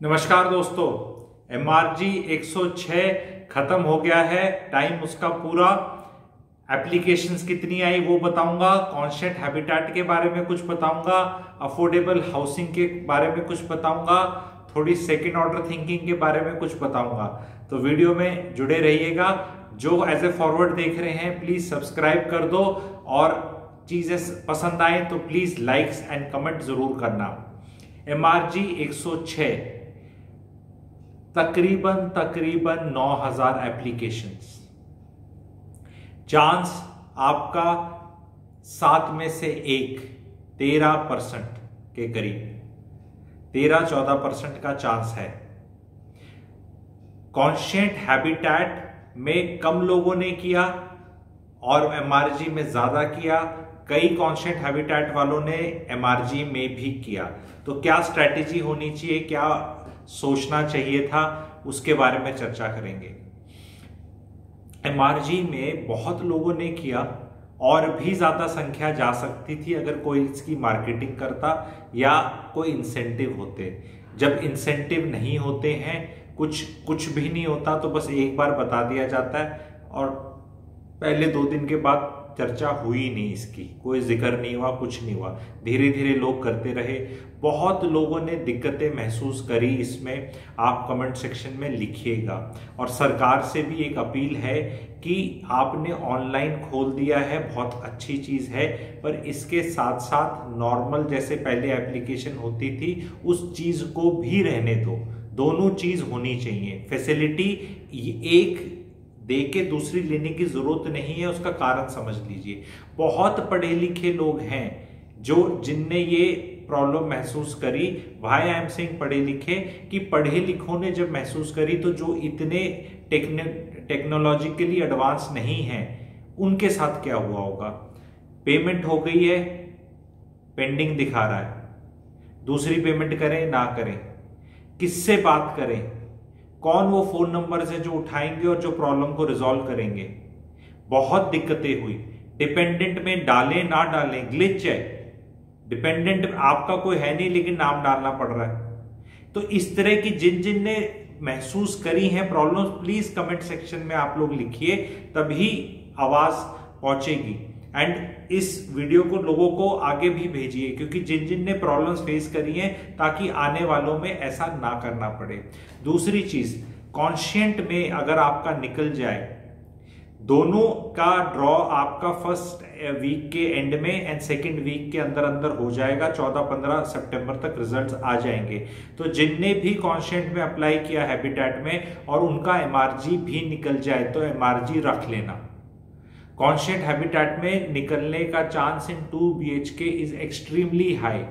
नमस्कार दोस्तों, MRG 106 खत्म हो गया है, टाइम उसका पूरा। एप्लीकेशंस कितनी आई वो बताऊंगा, कॉन्शियस हैबिटेट के बारे में कुछ बताऊंगा, अफोर्डेबल हाउसिंग के बारे में कुछ बताऊंगा, थोड़ी सेकेंड ऑर्डर थिंकिंग के बारे में कुछ बताऊंगा। तो वीडियो में जुड़े रहिएगा। जो एज ए फॉरवर्ड देख रहे हैं प्लीज सब्सक्राइब कर दो, और चीजें पसंद आए तो प्लीज लाइक्स एंड कमेंट जरूर करना। MRG 106 तकरीबन 9000 एप्लीकेशंस। चांस आपका 7 में से 1 13% के करीब, 13-14% का चांस है। कॉन्शियस हैबिटेट में कम लोगों ने किया और MRG में ज्यादा किया। कई कॉन्शियस हैबिटेट वालों ने MRG में भी किया। तो क्या स्ट्रेटेजी होनी चाहिए, क्या सोचना चाहिए था, उसके बारे में चर्चा करेंगे। MRG में बहुत लोगों ने किया और भी ज्यादा संख्या जा सकती थी अगर कोई इसकी मार्केटिंग करता या कोई इंसेंटिव होते। जब इंसेंटिव नहीं होते हैं, कुछ भी नहीं होता, तो बस एक बार बता दिया जाता है और पहले 2 दिन के बाद चर्चा हुई नहीं, इसकी कोई जिक्र नहीं हुआ, कुछ नहीं हुआ। धीरे धीरे लोग करते रहे। बहुत लोगों ने दिक्कतें महसूस करी इसमें, आप कमेंट सेक्शन में लिखिएगा। और सरकार से भी एक अपील है कि आपने ऑनलाइन खोल दिया है, बहुत अच्छी चीज है, पर इसके साथ साथ नॉर्मल जैसे पहले एप्लीकेशन होती थी उस चीज को भी रहने दो। दोनों चीज होनी चाहिए। फैसिलिटी एक दे के दूसरी लेने की जरूरत नहीं है, उसका कारण समझ लीजिए। बहुत पढ़े लिखे लोग हैं जिनने ये प्रॉब्लम महसूस करी। भाई आई एम सेइंग पढ़े लिखे, कि पढ़े लिखों ने जब महसूस करी तो जो इतने टेक्नोलॉजिकली एडवांस नहीं हैं उनके साथ क्या हुआ होगा। पेमेंट हो गई है, पेंडिंग दिखा रहा है, दूसरी पेमेंट करें ना करें, किससे बात करें, कौन वो फोन नंबर है जो उठाएंगे और जो प्रॉब्लम को रिजॉल्व करेंगे। बहुत दिक्कतें हुई। डिपेंडेंट में डालें ना डालें, ग्लिच है। डिपेंडेंट आपका कोई है नहीं लेकिन नाम डालना पड़ रहा है। तो इस तरह की जिन ने महसूस करी हैं प्रॉब्लम्स, प्लीज कमेंट सेक्शन में आप लोग लिखिए, तभी आवाज पहुंचेगी। एंड इस वीडियो को लोगों को आगे भी भेजिए, क्योंकि जिन ने प्रॉब्लम्स फेस करी हैं, ताकि आने वालों में ऐसा ना करना पड़े। दूसरी चीज, कॉन्शियंट में अगर आपका निकल जाए, दोनों का ड्रॉ आपका फर्स्ट वीक के एंड में एंड सेकेंड वीक के अंदर अंदर हो जाएगा। 14-15 सितंबर तक रिजल्ट्स आ जाएंगे। तो जिनने भी कॉन्शियंट में अप्लाई किया हैबिटेट में और उनका MRG भी निकल जाए तो MRG रख लेना। कॉन्शियस हैबिटेट में निकलने का chance in 2 BHK is extremely high.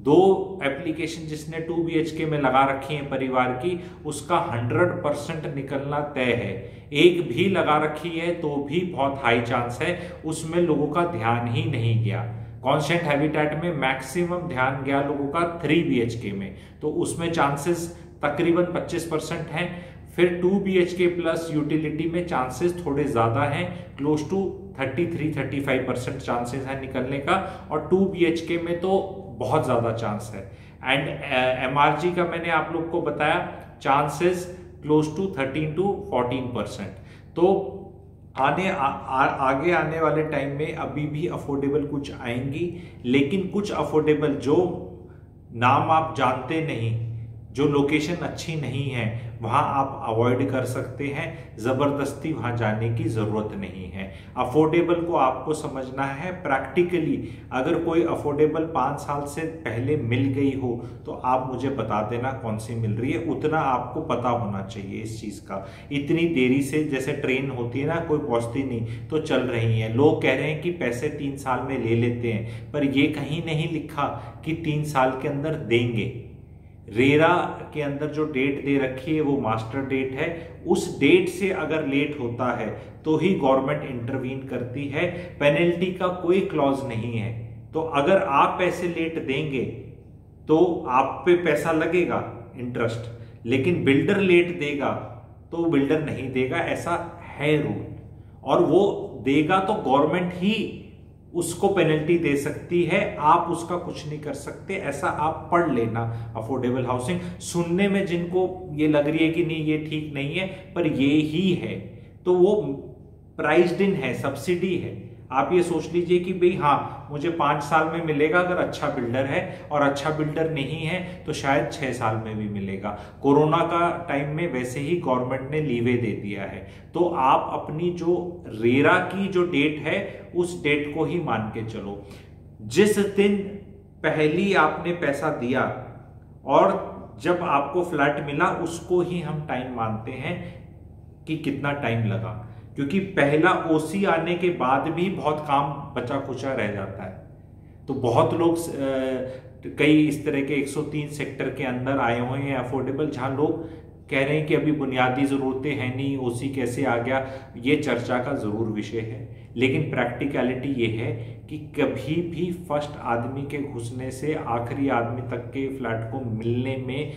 2 application जिसने 2 BHK में लगा रखी है परिवार की, उसका 100% निकलना तय है। एक भी लगा रखी है तो भी बहुत हाई चांस है, उसमें लोगों का ध्यान ही नहीं गया। कॉन्शियस हैबिटेट में मैक्सिमम ध्यान गया लोगों का 3 BHK में, तो उसमें चांसेस तकरीबन 25% हैं। फिर 2 BHK प्लस यूटिलिटी में चांसेस थोड़े ज्यादा हैं, क्लोज टू 33-35% चांसेस हैं निकलने का, और 2 BHK में तो बहुत ज्यादा चांस है। एंड MRG का मैंने आप लोग को बताया चांसेस क्लोज टू 13-14%। तो आगे आने वाले टाइम में अभी भी अफोर्डेबल कुछ आएंगी, लेकिन कुछ अफोर्डेबल जो नाम आप जानते नहीं, जो लोकेशन अच्छी नहीं है, वहां आप अवॉइड कर सकते हैं। जबरदस्ती वहां जाने की जरूरत नहीं है। अफोर्डेबल को आपको समझना है प्रैक्टिकली। अगर कोई अफोर्डेबल 5 साल से पहले मिल गई हो तो आप मुझे बता देना कौन सी मिल रही है, उतना आपको पता होना चाहिए इस चीज का। इतनी देरी से, जैसे ट्रेन होती है ना, कोई पहुंचती नहीं तो चल रही है। लोग कह रहे हैं कि पैसे 3 साल में ले लेते हैं, पर यह कहीं नहीं लिखा कि 3 साल के अंदर देंगे। रेरा के अंदर जो डेट दे रखी है वो मास्टर डेट है। उस डेट से अगर लेट होता है तो ही गवर्नमेंट इंटरवीन करती है। पेनल्टी का कोई क्लॉज नहीं है। तो अगर आप पैसे लेट देंगे तो आप पे पैसा लगेगा इंटरेस्ट, लेकिन बिल्डर लेट देगा तो बिल्डर नहीं देगा, ऐसा है रूल। और वो देगा तो गवर्नमेंट ही उसको पेनल्टी दे सकती है, आप उसका कुछ नहीं कर सकते। ऐसा आप पढ़ लेना। अफोर्डेबल हाउसिंग सुनने में जिनको ये लग रही है कि नहीं ये ठीक नहीं है, पर ये ही है, तो वो प्राइस्ड इन है, सब्सिडी है। आप ये सोच लीजिए कि भाई हाँ मुझे 5 साल में मिलेगा अगर अच्छा बिल्डर है, और अच्छा बिल्डर नहीं है तो शायद 6 साल में भी मिलेगा। कोरोना का टाइम में वैसे ही गवर्नमेंट ने लीवे दे दिया है, तो आप अपनी जो रेरा की जो डेट है उस डेट को ही मान के चलो। जिस दिन पहली आपने पैसा दिया और जब आपको फ्लैट मिला उसको ही हम टाइम मानते हैं कि कितना टाइम लगा, क्योंकि पहला ओसी आने के बाद भी बहुत काम बचा खुचा रह जाता है। तो बहुत लोग कई इस तरह के 103 सेक्टर के अंदर आए हुए हैं अफोर्डेबल, जहां लोग कह रहे हैं कि अभी बुनियादी जरूरतें हैं नहीं, ओसी कैसे आ गया। ये चर्चा का जरूर विषय है, लेकिन प्रैक्टिकलिटी ये है कि कभी भी फर्स्ट आदमी के घुसने से आखिरी आदमी तक के फ्लैट को मिलने में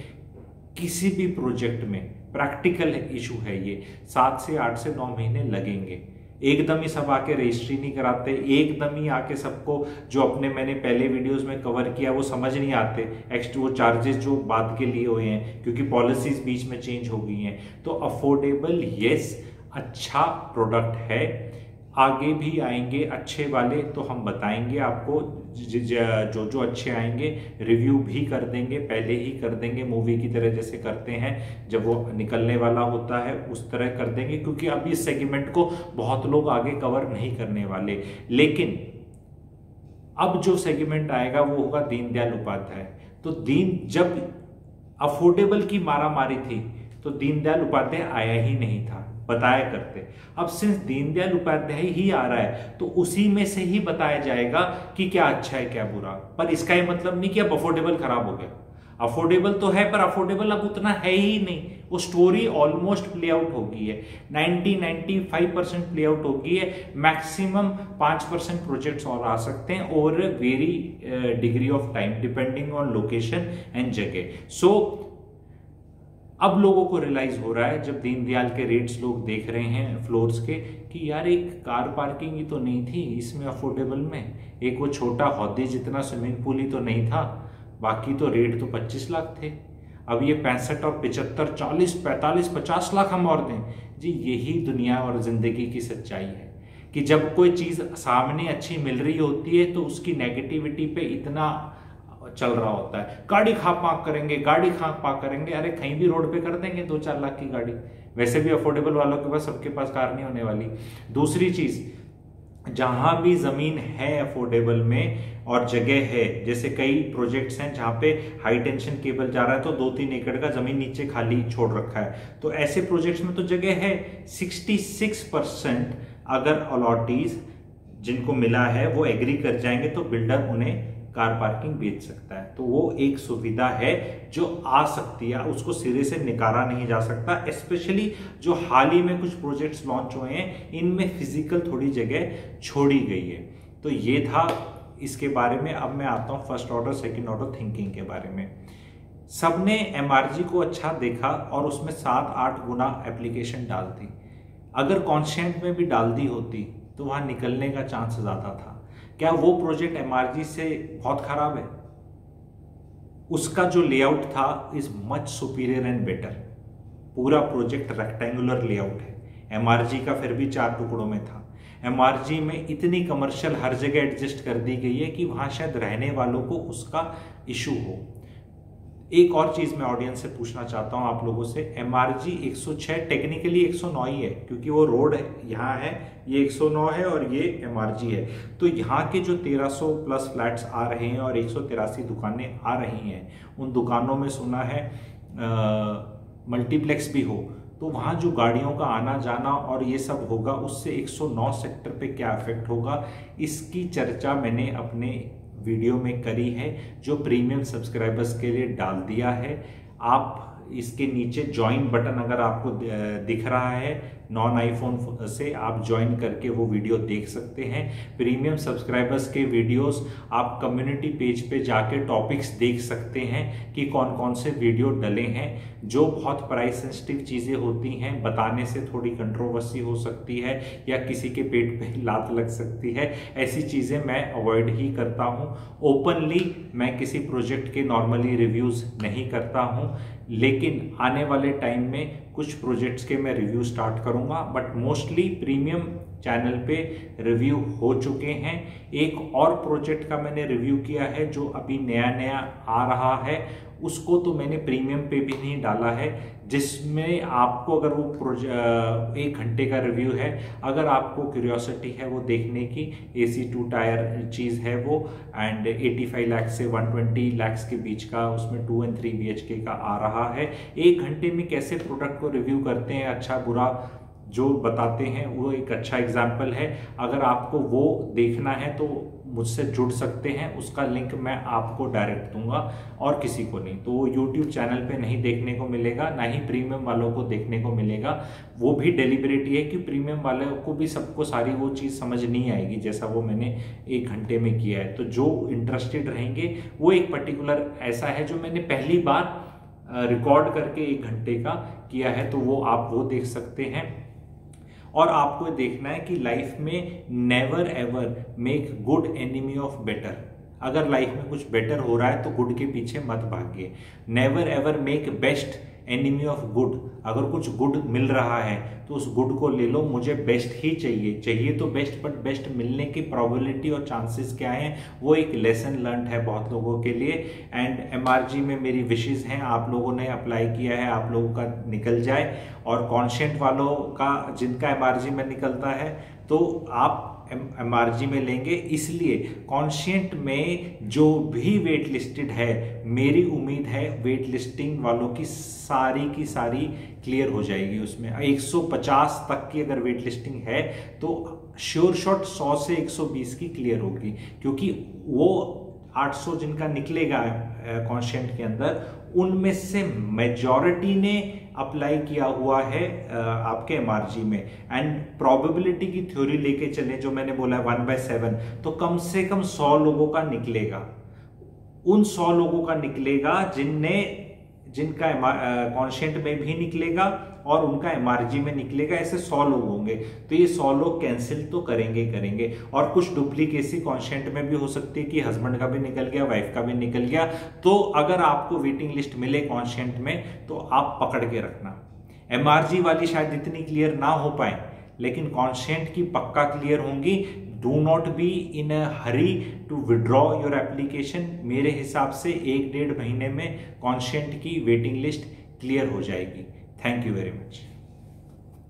किसी भी प्रोजेक्ट में प्रैक्टिकल इशू है। ये 7 से 8 से 9 महीने लगेंगे। एकदम ही सब आके रजिस्ट्री नहीं कराते, एकदम ही आके सबको जो अपने मैंने पहले वीडियोस में कवर किया वो समझ नहीं आते। एक्स्ट्रा वो चार्जेस जो बाद के लिए हुए हैं, क्योंकि पॉलिसीज बीच में चेंज हो गई हैं। तो अफोर्डेबल यस अच्छा प्रोडक्ट है, आगे भी आएंगे अच्छे वाले, तो हम बताएंगे आपको। जो जो अच्छे आएंगे रिव्यू भी कर देंगे, पहले ही कर देंगे, मूवी की तरह जैसे करते हैं जब वो निकलने वाला होता है उस तरह कर देंगे, क्योंकि अब इस सेगमेंट को बहुत लोग आगे कवर नहीं करने वाले। लेकिन अब जो सेगमेंट आएगा वो होगा दीनदयाल उपाध्याय। तो जब अफोर्डेबल की मारामारी थी तो दीनदयाल उपाध्याय आया ही नहीं था, बताया करते। अब सिंस दीनदयाल उपाध्याय ही आ रहा है तो उसी में से ही बताया जाएगा कि क्या अच्छा है क्या बुरा। पर इसका ये मतलब नहीं कि अब अफोर्डेबल खराब हो गया। अफोर्डेबल तो है, पर अफोर्डेबल अब उतना है ही नहीं। वो स्टोरी ऑलमोस्ट प्ले आउट हो गई है, 90-95% प्ले आउट हो गई है। मैक्सिमम 5% प्रोजेक्ट्स और आ सकते हैं, और very degree of time depending on location and जगह। सो अब लोगों को रियलाइज हो रहा है, जब दीनदयाल के रेट्स लोग देख रहे हैं फ्लोर्स के, कि यार एक कार पार्किंग ही तो नहीं थी इसमें अफोर्डेबल में, एक वो छोटा हौदी जितना स्विमिंग पूल ही तो नहीं था, बाकी तो रेट तो 25 लाख थे। अब ये 65 और 75, 40, 45, 50 लाख हम और दें जी। यही दुनिया और जिंदगी की सच्चाई है कि जब कोई चीज सामने अच्छी मिल रही होती है तो उसकी नेगेटिविटी पे इतना चल रहा होता है। गाड़ी खा पाक करेंगे, गाड़ी खा पाक करेंगे, अरे कहीं भी रोड पे कर देंगे 2-4 लाख की गाड़ी। वैसे भी अफोर्डेबल वालों के पास सबके पास कार नहीं होने वाली। दूसरी चीज, जहां भी जमीन है अफोर्डेबल में और जगह है, जैसे कई प्रोजेक्ट्स हैं जहां पे हाई टेंशन केबल जा रहा है तो 2-3 एकड़ का जमीन नीचे खाली छोड़ रखा है, तो ऐसे प्रोजेक्ट्स में तो जगह है। 66% अगर अलॉटीज जिनको मिला है वो एग्री कर जाएंगे तो बिल्डर उन्हें कार पार्किंग बेच सकता है। तो वो एक सुविधा है जो आ सकती है, उसको सिरे से निकाला नहीं जा सकता। स्पेशली जो हाल ही में कुछ प्रोजेक्ट्स लॉन्च हुए हैं इनमें फिजिकल थोड़ी जगह छोड़ी गई है। तो ये था इसके बारे में। अब मैं आता हूं first order second order thinking के बारे में। सबने एमआरजी को अच्छा देखा और उसमें 7-8 गुना एप्लीकेशन डाल दी। अगर कॉन्सेंट में भी डाल दी होती तो वहां निकलने का चांस ज्यादा था। क्या वो प्रोजेक्ट एमआरजी से बहुत खराब है? उसका जो लेआउट था is much superior and better. पूरा प्रोजेक्ट रेक्टेंगुलर लेआउट है, एमआरजी का फिर भी 4 टुकड़ों में था। एमआरजी में इतनी कमर्शियल हर जगह एडजस्ट कर दी गई है कि वहां शायद रहने वालों को उसका इशू हो। एक और चीज मैं ऑडियंस से पूछना चाहता हूं आप लोगों से, एमआरजी 106 टेक्निकली 109 ही है क्योंकि वो रोड यहाँ है, ये 109 है और ये एमआरजी है। तो यहाँ के जो 1300 प्लस फ्लैट्स आ रहे हैं और 183 दुकानें आ रही हैं, उन दुकानों में सुना है मल्टीप्लेक्स भी हो, तो वहाँ जो गाड़ियों का आना जाना और ये सब होगा, उससे 109 सेक्टर पे क्या इफेक्ट होगा, इसकी चर्चा मैंने अपने वीडियो में करी है जो प्रीमियम सब्सक्राइबर्स के लिए डाल दिया है। आप इसके नीचे ज्वाइन बटन अगर आपको दिख रहा है नॉन आईफोन से, आप ज्वाइन करके वो वीडियो देख सकते हैं। प्रीमियम सब्सक्राइबर्स के वीडियोस आप कम्युनिटी पेज पे जाके टॉपिक्स देख सकते हैं कि कौन कौन से वीडियो डले हैं। जो बहुत प्राइस सेंसिटिव चीज़ें होती हैं, बताने से थोड़ी कंट्रोवर्सी हो सकती है या किसी के पेट पे लात लग सकती है, ऐसी चीज़ें मैं अवॉइड ही करता हूँ। ओपनली मैं किसी प्रोजेक्ट के नॉर्मली रिव्यूज़ नहीं करता हूँ, लेकिन आने वाले टाइम में कुछ प्रोजेक्ट्स के मैं रिव्यू स्टार्ट करूंगा, बट मोस्टली प्रीमियम चैनल पे रिव्यू हो चुके हैं। एक और प्रोजेक्ट का मैंने रिव्यू किया है जो अभी नया नया आ रहा है, उसको तो मैंने प्रीमियम पे भी नहीं डाला है, जिसमें आपको अगर वो 1 घंटे का रिव्यू है, अगर आपको क्यूरियोसिटी है वो देखने की, AC 2 टायर चीज़ है वो, एंड 85 लाख से 120 लाख के बीच का उसमें 2 और 3 BHK का आ रहा है। 1 घंटे में कैसे प्रोडक्ट को रिव्यू करते हैं, अच्छा बुरा जो बताते हैं, वो एक अच्छा एग्जाम्पल है। अगर आपको वो देखना है तो मुझसे जुड़ सकते हैं, उसका लिंक मैं आपको डायरेक्ट दूंगा और किसी को नहीं। तो वो यूट्यूब चैनल पे नहीं देखने को मिलेगा, ना ही प्रीमियम वालों को देखने को मिलेगा। वो भी डेलिबरेट है कि प्रीमियम वालों को भी सबको सारी वो चीज़ समझ नहीं आएगी जैसा वो मैंने 1 घंटे में किया है। तो जो इंटरेस्टेड रहेंगे वो एक पर्टिकुलर ऐसा है जो मैंने पहली बार रिकॉर्ड करके 1 घंटे का किया है, तो वो आप वो देख सकते हैं। और आपको देखना है कि लाइफ में never ever make good enemy of better. अगर लाइफ में कुछ बेटर हो रहा है तो गुड के पीछे मत भागिए। Never ever make best enemy of good. अगर कुछ गुड मिल रहा है तो उस गुड को ले लो, मुझे बेस्ट ही चाहिए तो बेस्ट, बट बेस्ट मिलने की प्रोबेबिलिटी और चांसेस क्या हैं, वो एक लेसन लर्न है बहुत लोगों के लिए। एंड MRG में मेरी विशेष हैं, आप लोगों ने अप्लाई किया है, आप लोगों का निकल जाए, और कॉन्शियंट वालों का जिनका MRG में निकलता है तो आप MRG में लेंगे। इसलिए कॉन्शियंट में जो भी वेट लिस्टेड है, मेरी उम्मीद है वेट लिस्टिंग वालों की सारी क्लियर हो जाएगी। उसमें 150 तक की अगर वेट लिस्टिंग है तो श्योर शॉट 100 से 120 की क्लियर होगी, क्योंकि वो 800 जिनका निकलेगा कॉन्शियंट के अंदर, उनमें से मेजॉरिटी ने अप्लाई किया हुआ है आपके MRG में। एंड प्रोबेबिलिटी की थ्योरी लेके चले, जो मैंने बोला है 1/7, तो कम से कम 100 लोगों का निकलेगा। उन 100 लोगों का निकलेगा जिनका कॉन्शियंट में भी निकलेगा और उनका MRG में निकलेगा। ऐसे 100 लोग होंगे, तो ये 100 लोग कैंसिल तो करेंगे। और कुछ डुप्लीकेसी कॉन्शियंट में भी हो सकती है कि हस्बैंड का भी निकल गया, वाइफ का भी निकल गया। तो अगर आपको वेटिंग लिस्ट मिले कॉन्शियंट में तो आप पकड़ के रखना। MRG वाली शायद इतनी क्लियर ना हो पाए, लेकिन कॉन्शियंट की पक्का क्लियर होंगी। Do not be in a hurry to withdraw your application. मेरे हिसाब से 1-1.5 महीने में कॉन्शियंट की वेटिंग लिस्ट क्लियर हो जाएगी। Thank you very much.